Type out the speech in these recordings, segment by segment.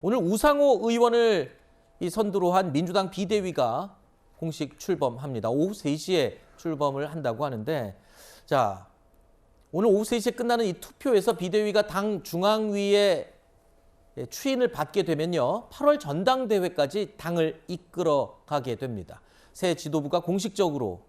오늘 우상호 의원을 선두로 한 민주당 비대위가 공식 출범합니다. 오후 3시에 출범을 한다고 하는데, 자, 오늘 오후 3시에 끝나는 이 투표에서 비대위가 당 중앙위에 추인을 받게 되면요, 8월 전당대회까지 당을 이끌어가게 됩니다. 새 지도부가 공식적으로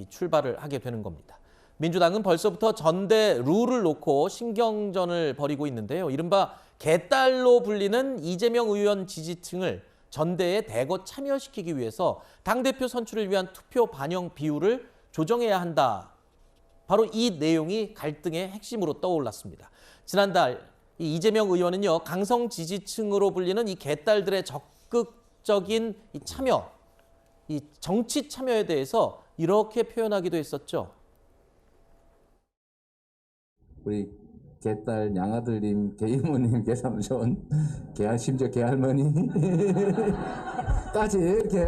출발을 하게 되는 겁니다. 민주당은 벌써부터 전대 룰을 놓고 신경전을 벌이고 있는데요. 이른바 개딸로 불리는 이재명 의원 지지층을 전대에 대거 참여시키기 위해서 당대표 선출을 위한 투표 반영 비율을 조정해야 한다. 바로 이 내용이 갈등의 핵심으로 떠올랐습니다. 지난달 이재명 의원은요, 강성 지지층으로 불리는 이 개딸들의 적극적인 참여, 이 정치 참여에 대해서 이렇게 표현하기도 했었죠. 우리 개딸 양아들님, 개이모님, 개삼촌, 심지어 개할머니까지 이렇게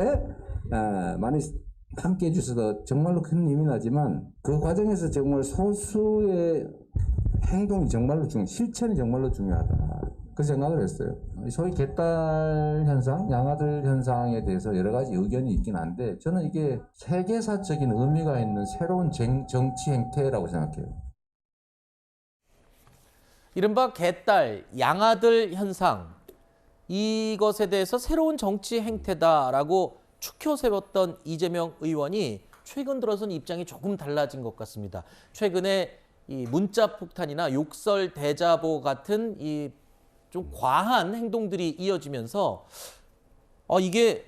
많이 함께 해주셔서 정말로 큰 힘이 나지만, 그 과정에서 정말 소수의 행동이 정말로 실천이 정말로 중요하다, 그 생각을 했어요. 소위 개딸 현상, 양아들 현상에 대해서 여러 가지 의견이 있긴 한데, 저는 이게 세계사적인 의미가 있는 새로운 정치 행태라고 생각해요. 이른바 개딸, 양아들 현상, 이것에 대해서 새로운 정치 행태다라고 추켜 세웠던 이재명 의원이 최근 들어서는 입장이 조금 달라진 것 같습니다. 최근에 이 문자 폭탄이나 욕설 대자보 같은 이 좀 과한 행동들이 이어지면서 이게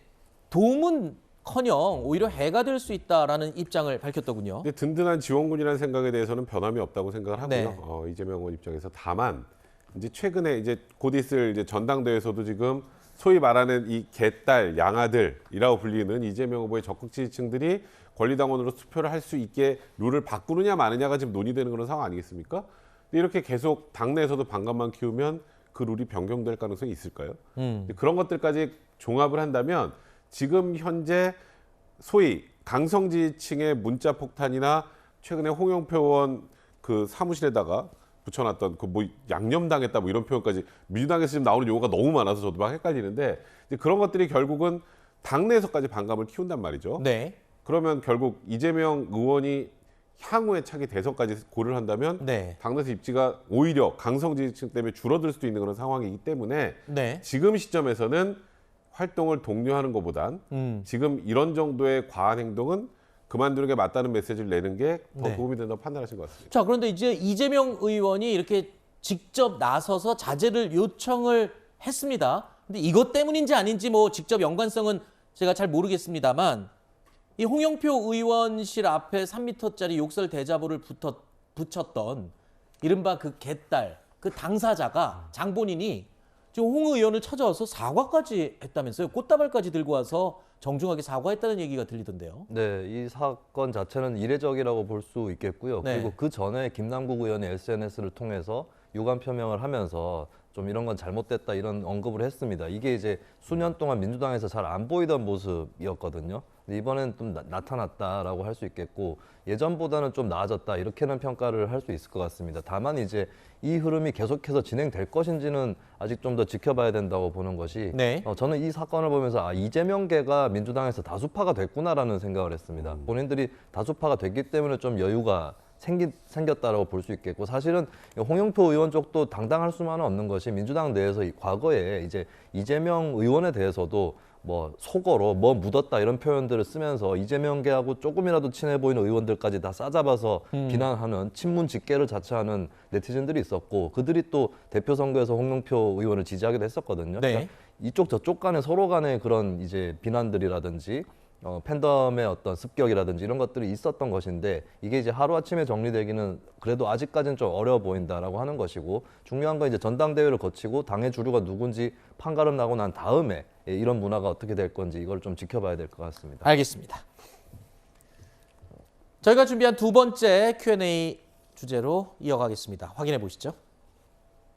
도움은커녕 오히려 해가 될 수 있다라는 입장을 밝혔더군요. 근데 든든한 지원군이라는 생각에 대해서는 변함이 없다고 생각을 하고요. 네. 이재명 의원 입장에서 다만 이제 최근에 이제 곧 있을 이제 전당대회에서도 지금 소위 말하는 이 개딸 양아들이라고 불리는 이재명 후보의 적극 지지층들이 권리당원으로 투표를 할 수 있게 룰을 바꾸느냐 마느냐가 지금 논의되는 그런 상황 아니겠습니까? 근데 이렇게 계속 당내에서도 반감만 키우면 그 룰이 변경될 가능성이 있을까요? 그런 것들까지 종합을 한다면 지금 현재 소위 강성지층의 문자 폭탄이나 최근에 홍영표 의원 그 사무실에다가 붙여놨던 그 뭐 양념당했다 뭐 이런 표현까지 민주당에서 지금 나오는 용어가 너무 많아서 저도 막 헷갈리는데, 이제 그런 것들이 결국은 당내에서까지 반감을 키운단 말이죠. 네. 그러면 결국 이재명 의원이 향후에 차기 대선까지 고려를 한다면 네. 당내에서 입지가 오히려 강성 지지층 때문에 줄어들 수도 있는 그런 상황이기 때문에 네. 지금 시점에서는 활동을 독려하는 것보단 지금 이런 정도의 과한 행동은 그만두는 게 맞다는 메시지를 내는 게 더 네. 도움이 된다고 판단하신 것 같습니다. 자, 그런데 이제 이재명 의원이 이렇게 직접 나서서 자제를 요청을 했습니다. 근데 이것 때문인지 아닌지 뭐 직접 연관성은 제가 잘 모르겠습니다만, 이 홍영표 의원실 앞에 3m짜리 욕설 대자보를 붙였던 이른바 그 개딸, 그 당사자가, 장본인이 지금 홍 의원을 찾아와서 사과까지 했다면서요. 꽃다발까지 들고 와서 정중하게 사과했다는 얘기가 들리던데요. 네, 이 사건 자체는 이례적이라고 볼 수 있겠고요. 네. 그리고 그 전에 김남국 의원이 SNS를 통해서 유감 표명을 하면서 좀 이런 건 잘못됐다 이런 언급을 했습니다. 이게 이제 수년 동안 민주당에서 잘 안 보이던 모습이었거든요. 근데 이번엔 좀 나타났다라고 할 수 있겠고, 예전보다는 좀 나아졌다 이렇게는 평가를 할 수 있을 것 같습니다. 다만 이제 이 흐름이 계속해서 진행될 것인지는 아직 좀 더 지켜봐야 된다고 보는 것이, 네. 저는 이 사건을 보면서 이재명계가 민주당에서 다수파가 됐구나라는 생각을 했습니다. 본인들이 다수파가 됐기 때문에 좀 여유가 생겼다라고 볼 수 있겠고, 사실은 홍영표 의원 쪽도 당당할 수만은 없는 것이, 민주당 내에서 과거에 이제 이재명 의원에 대해서도 뭐 속어로 뭐 묻었다 이런 표현들을 쓰면서 이재명계하고 조금이라도 친해 보이는 의원들까지 다 싸잡아서 비난하는 친문 직계를 자처하는 네티즌들이 있었고, 그들이 또 대표 선거에서 홍영표 의원을 지지하기도 했었거든요. 네. 그러니까 이쪽 저쪽 간에 서로 간에 그런 이제 비난들이라든지 팬덤의 어떤 습격이라든지 이런 것들이 있었던 것인데, 이게 이제 하루아침에 정리되기는 그래도 아직까지는 좀 어려워 보인다라고 하는 것이고, 중요한 건 이제 전당대회를 거치고 당의 주류가 누군지 판가름 나고 난 다음에 이런 문화가 어떻게 될 건지 이걸 좀 지켜봐야 될 것 같습니다. 알겠습니다. 저희가 준비한 두 번째 Q&A 주제로 이어가겠습니다. 확인해 보시죠.